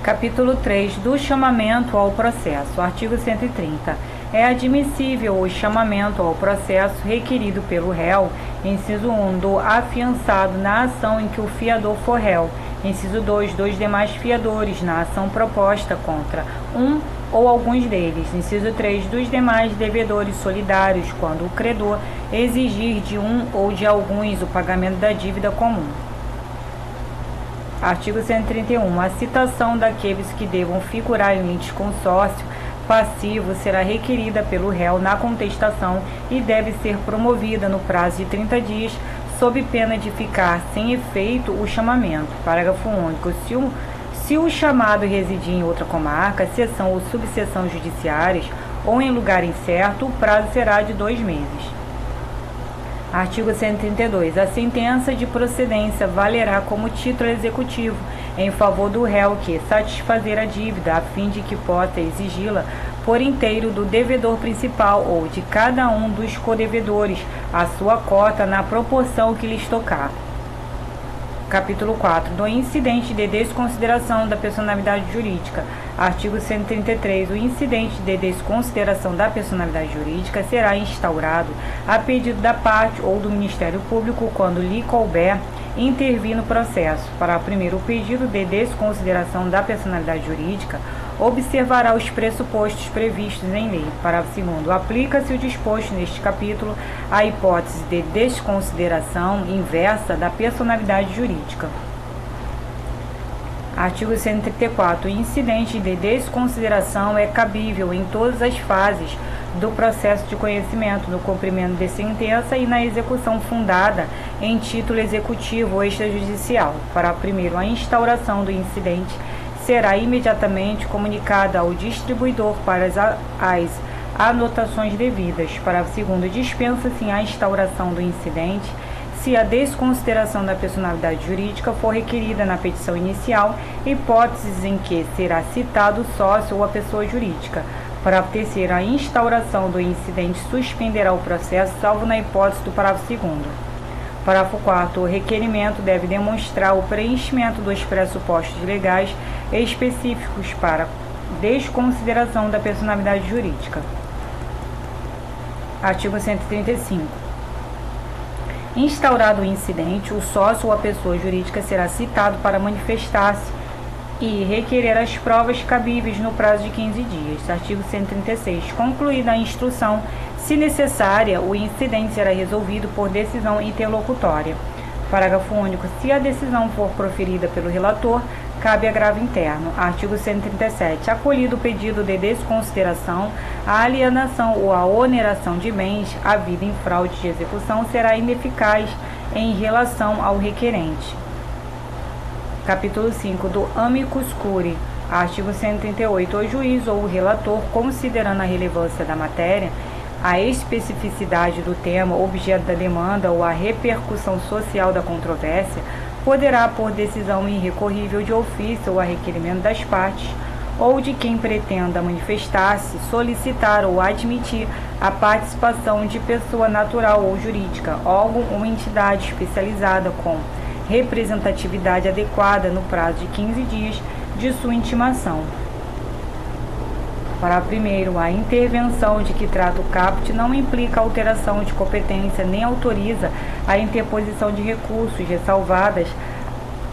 Capítulo 3 do chamamento ao processo. Artigo 130. É admissível o chamamento ao processo requerido pelo réu, inciso 1, do afiançado na ação em que o fiador for réu, inciso 2, dos demais fiadores na ação proposta contra um ou alguns deles, inciso 3, dos demais devedores solidários, quando o credor exigir de um ou de alguns o pagamento da dívida comum. Artigo 131. A citação daqueles que devam figurar em litisconsórcio passivo será requerida pelo réu na contestação e deve ser promovida no prazo de 30 dias, sob pena de ficar sem efeito o chamamento. Parágrafo único. Se o chamado residir em outra comarca, seção ou subseção judiciárias ou em lugar incerto, o prazo será de 2 meses. Artigo 132. A sentença de procedência valerá como título executivo em favor do réu que satisfazer a dívida, a fim de que possa exigi-la por inteiro do devedor principal ou de cada um dos codevedores a sua cota na proporção que lhes tocar. Capítulo 4. Do incidente de desconsideração da personalidade jurídica. Artigo 133. O incidente de desconsideração da personalidade jurídica será instaurado a pedido da parte ou do Ministério Público quando lhe couber intervir no processo. Para primeiro, o pedido de desconsideração da personalidade jurídica observará os pressupostos previstos em lei. Parágrafo segundo. Aplica-se o disposto neste capítulo à hipótese de desconsideração inversa da personalidade jurídica. Artigo 134. O incidente de desconsideração é cabível em todas as fases do processo de conhecimento, no cumprimento de sentença e na execução fundada em título executivo ou extrajudicial. Para primeiro, a instauração do incidente será imediatamente comunicada ao distribuidor para as anotações devidas. Parágrafo segundo. Dispensa-se a instauração do incidente se a desconsideração da personalidade jurídica for requerida na petição inicial, hipóteses em que será citado o sócio ou a pessoa jurídica. Para terceiro, a instauração do incidente suspenderá o processo, salvo na hipótese do parágrafo segundo. Parágrafo 4º. O requerimento deve demonstrar o preenchimento dos pressupostos legais específicos para desconsideração da personalidade jurídica. Artigo 135. Instaurado o incidente, o sócio ou a pessoa jurídica será citado para manifestar-se e requerer as provas cabíveis no prazo de 15 dias. Artigo 136. Concluída a instrução, se necessária, o incidente será resolvido por decisão interlocutória. Parágrafo único. Se a decisão for proferida pelo relator, cabe agravo interno. Artigo 137. Acolhido o pedido de desconsideração, a alienação ou a oneração de bens havida em fraude de execução será ineficaz em relação ao requerente. Capítulo 5 do amicus curiae. Artigo 138. O juiz ou o relator, considerando a relevância da matéria, a especificidade do tema, objeto da demanda ou a repercussão social da controvérsia, poderá, por decisão irrecorrível de ofício ou a requerimento das partes, ou de quem pretenda manifestar-se, solicitar ou admitir a participação de pessoa natural ou jurídica, órgão ou entidade especializada com representatividade adequada no prazo de 15 dias de sua intimação. Para primeiro, a intervenção de que trata o caput não implica alteração de competência nem autoriza a interposição de recursos, ressalvadas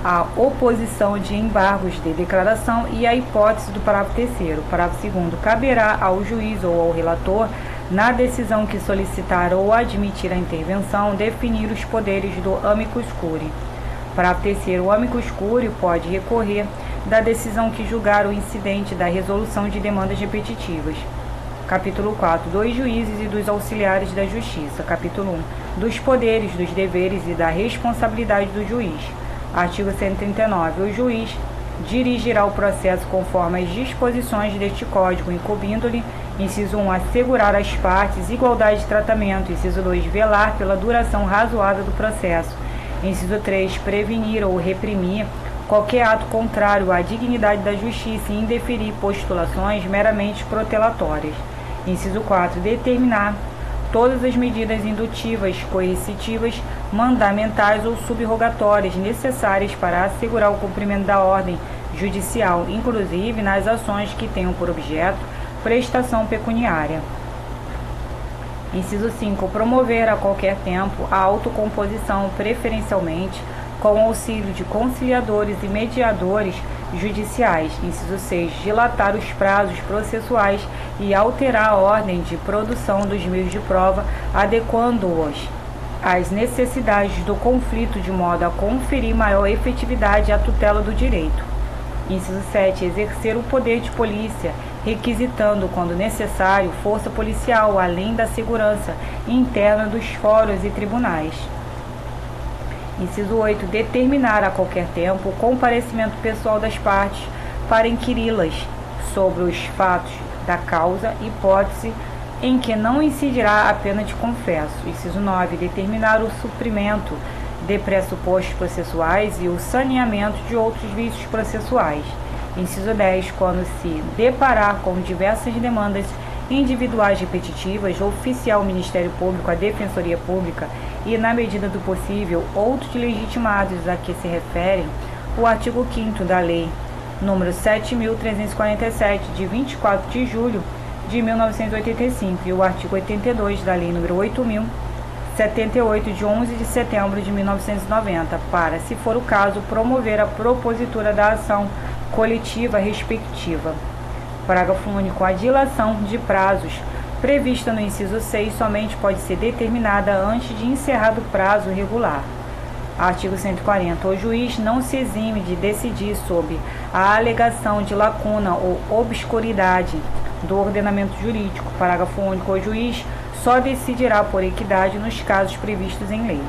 a oposição de embargos de declaração e a hipótese do parágrafo terceiro. Parágrafo segundo. Caberá ao juiz ou ao relator, na decisão que solicitar ou admitir a intervenção, definir os poderes do amicus curiae. Parágrafo terceiro. O amicus curiae pode recorrer da decisão que julgar o incidente da resolução de demandas repetitivas. Capítulo 4. Dos juízes e dos auxiliares da justiça. Capítulo 1. Dos poderes, dos deveres e da responsabilidade do juiz. Artigo 139. O juiz dirigirá o processo conforme as disposições deste Código, incumbindo-lhe, inciso 1, assegurar às partes igualdade de tratamento, inciso 2, velar pela duração razoável do processo, inciso 3, prevenir ou reprimir qualquer ato contrário à dignidade da justiça e indeferir postulações meramente protelatórias. Inciso 4. Determinar todas as medidas indutivas, coercitivas, mandamentais ou subrogatórias necessárias para assegurar o cumprimento da ordem judicial, inclusive nas ações que tenham por objeto prestação pecuniária. Inciso 5. Promover a qualquer tempo a autocomposição, preferencialmente com auxílio de conciliadores e mediadores judiciais. Inciso 6. Dilatar os prazos processuais e alterar a ordem de produção dos meios de prova, adequando-os às necessidades do conflito, de modo a conferir maior efetividade à tutela do direito. Inciso 7. Exercer o poder de polícia, requisitando, quando necessário, força policial, além da segurança interna dos fóruns e tribunais. Inciso 8. Determinar a qualquer tempo o comparecimento pessoal das partes para inquiri-las sobre os fatos da causa, hipótese em que não incidirá a pena de confesso. Inciso 9. Determinar o suprimento de pressupostos processuais e o saneamento de outros vícios processuais. Inciso 10. Quando se deparar com diversas demandas individuais repetitivas, oficiar ao Ministério Público, à Defensoria Pública e, na medida do possível, outros legitimados a que se referem o artigo 5º da Lei nº 7.347, de 24 de julho de 1985, e o artigo 82 da Lei nº 8.078, de 11 de setembro de 1990, para, se for o caso, promover a propositura da ação coletiva respectiva. Parágrafo único. A dilação de prazos prevista no inciso 6 somente pode ser determinada antes de encerrado o prazo regular. Artigo 140. O juiz não se exime de decidir sobre a alegação de lacuna ou obscuridade do ordenamento jurídico. Parágrafo único. O juiz só decidirá por equidade nos casos previstos em lei.